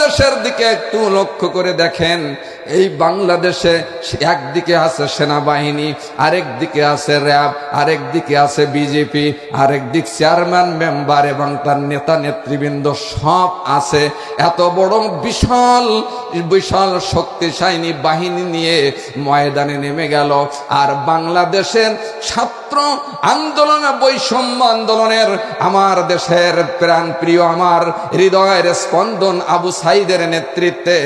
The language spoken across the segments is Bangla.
বাংলাদেশের দিকে একটু লক্ষ্য করে দেখেন। এই বাংলাদেশে একদিকে আছে সেনাবাহিনী, আরেক দিকে আছে র্যাব, আরেক দিকে আছে বিজেপি, আরেক দিক চেয়ারম্যান মেম্বার এবং তার নেতা নেতৃবৃন্দ সব আছে। এত বড় বিশাল বিশাল শক্তিশালী বাহিনী নিয়ে ময়দানে নেমে গেল। আর বাংলাদেশের ছাত্র আন্দোলনে, বৈষম্য আন্দোলনের, আমার দেশের প্রাণ প্রিয়, আমার হৃদয়ের স্পন্দন আবু সাইদের নেতৃত্বে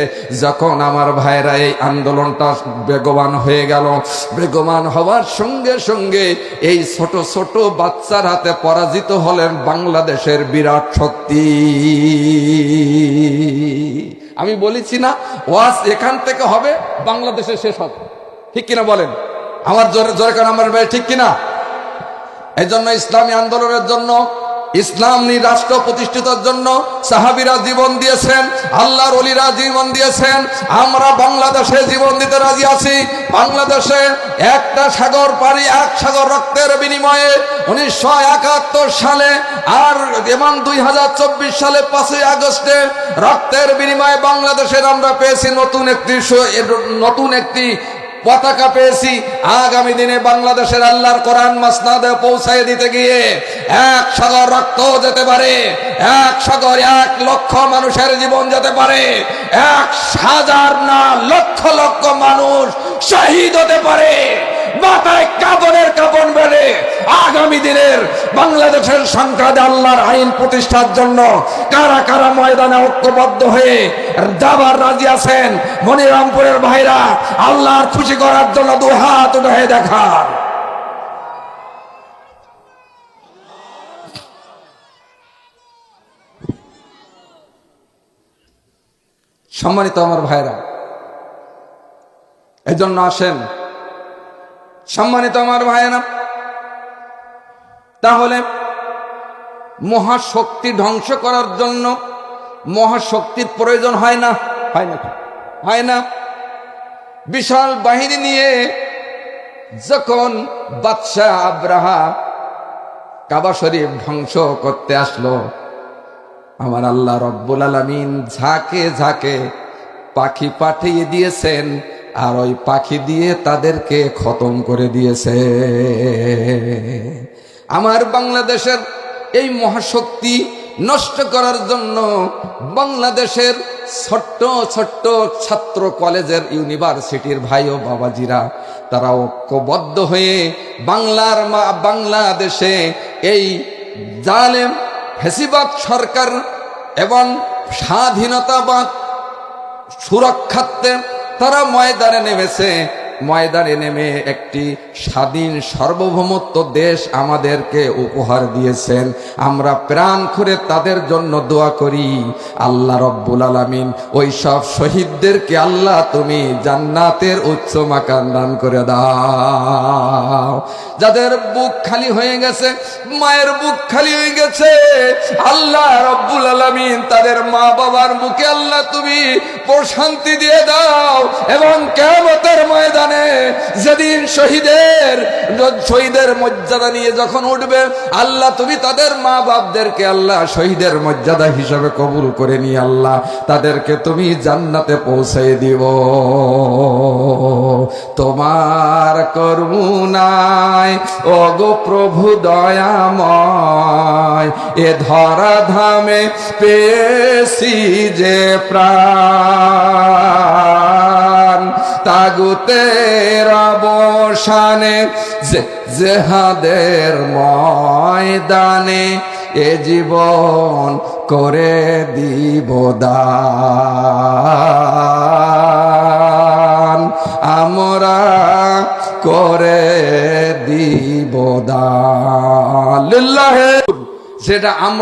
যখন আমার ভাইরা এই আন্দোলনটা বেগবান হয়ে গেল, বেগবান হওয়ার সঙ্গে সঙ্গে এই ছোট ছোট বাচ্চার হাতে পরাজিত হলেন বাংলাদেশের বিরাট শক্তি। আমি বলেছি না, ওয়াজ এখান থেকে হবে, বাংলাদেশে শেষ হবে, ঠিক কিনা বলেন? আমার জোরে জোরে কারণ আমার ভাই, ঠিক কিনা? এই জন্য ইসলামী আন্দোলনের জন্য, ইসলামী রাষ্ট্র প্রতিষ্ঠিতের জন্য সাহাবীরা জীবন দিয়েছেন, আল্লাহর ওলিরা জীবন দিয়েছেন। আমরা বাংলাদেশে জীবন দিতে রাজি আছি। বাংলাদেশে একটা সাগর পাড়ি, এক সাগর রক্তের বিনিময়ে 1971 সালে আর এবং 2024 সালে 5ই আগস্টে রক্তের বিনিময়ে বাংলাদেশের আমরা পেয়েছি নতুন একটি পতাকা পেয়েছি। আগামী দিনে বাংলাদেশের আল্লাহর কোরআন মাসনাদে পৌঁছায় দিতে গিয়ে 1 সাগর রক্ত যেতে পারে, 1 সাগর 1 লক্ষ মানুষের জীবন যেতে পারে, 1,000 না লক্ষ লক্ষ মানুষ শহীদ হতে পারে। মাথায় কাপড়ের কাপড় বেড়ে আগামী দিনের বাংলাদেশের সংসদে আল্লাহর আইন প্রতিষ্ঠার জন্য কারা কারা ময়দানে ঐক্যবদ্ধ হয়ে যাবার রাজি আছেন? মনিরামপুরের ভাইরা আল্লাহর খুশি করার জন্য 2 হাত উঠে দেখান। সম্মানিত আমার ভাইরা, এজন্য আসেন সম্মানিত আমার ভাইরা, তাহলে মহাশক্তি ধ্বংস করার জন্য মহাশক্তির প্রয়োজন হয় না? হয় না? হয় না? বিশাল বাহিনী নিয়ে যখন বাদশাহ আব্রাহা কাবা শরীফ ধ্বংস করতে আসলো, আমার আল্লাহ রব্বুল আলামিন ঝাঁকে ঝাঁকে পাখি পাঠিয়ে দিয়েছেন, আর ওই পাখি দিয়ে তাদেরকে খতম করে দিয়েছে। আমার বাংলাদেশের এই মহাশক্তি নষ্ট করার জন্য বাংলাদেশের ছোট্ট ছোট্ট ছাত্র কলেজের, ইউনিভার্সিটির ভাই ও বাবাজিরা তারা ঐক্যবদ্ধ হয়ে বাংলাদেশে এই জালেম ফ্যাসিবাদ সরকার এবং স্বাধীনতাবাদ সুরক্ষার্থে তারা ময়দানে নেমেছে। ময়দানে নেমে একটি স্বাধীন সার্বভৌমত্ব দেশ আমাদেরকে উপহার দিয়েছেন। আমরা প্রাণ করে তাদের জন্য দোয়া করি, আল্লাহ রব্বুল আলামিন ওই সব শহীদদেরকে আল্লাহ তুমি জান্নাতের উচ্চ মাকাম দান করে দাও। যাদের বুক খালি হয়ে গেছে, মায়ের বুক খালি হয়ে গেছে, আল্লাহ রব্বুল আলামিন তাদের মা বাবার বুকে আল্লাহ তুমি প্রশান্তি দিয়ে দাও। এবং কিয়ামতের ময়দানে যেদিন শহীদের মর্যাদা নিয়ে যখন উঠবে, আল্লাহ তুমি তাদের মা বাপদেরকে আল্লাহ শহীদের মর্যাদা হিসাবে কবুল করে নিয়ে আল্লাহ তাদেরকে তুমি জান্নাতে পৌঁছে দিব। তোমার করুণায় ওগো প্রভু দয়াময়, এ ধরা ধামে পেয়েছি যে প্রাণ, তাগুতের অবসানে জেহাদের ময়দানে এ জীবন করে দিব দান, আমরা করে দিব দান। লিল্লাহে, সেটা আমরা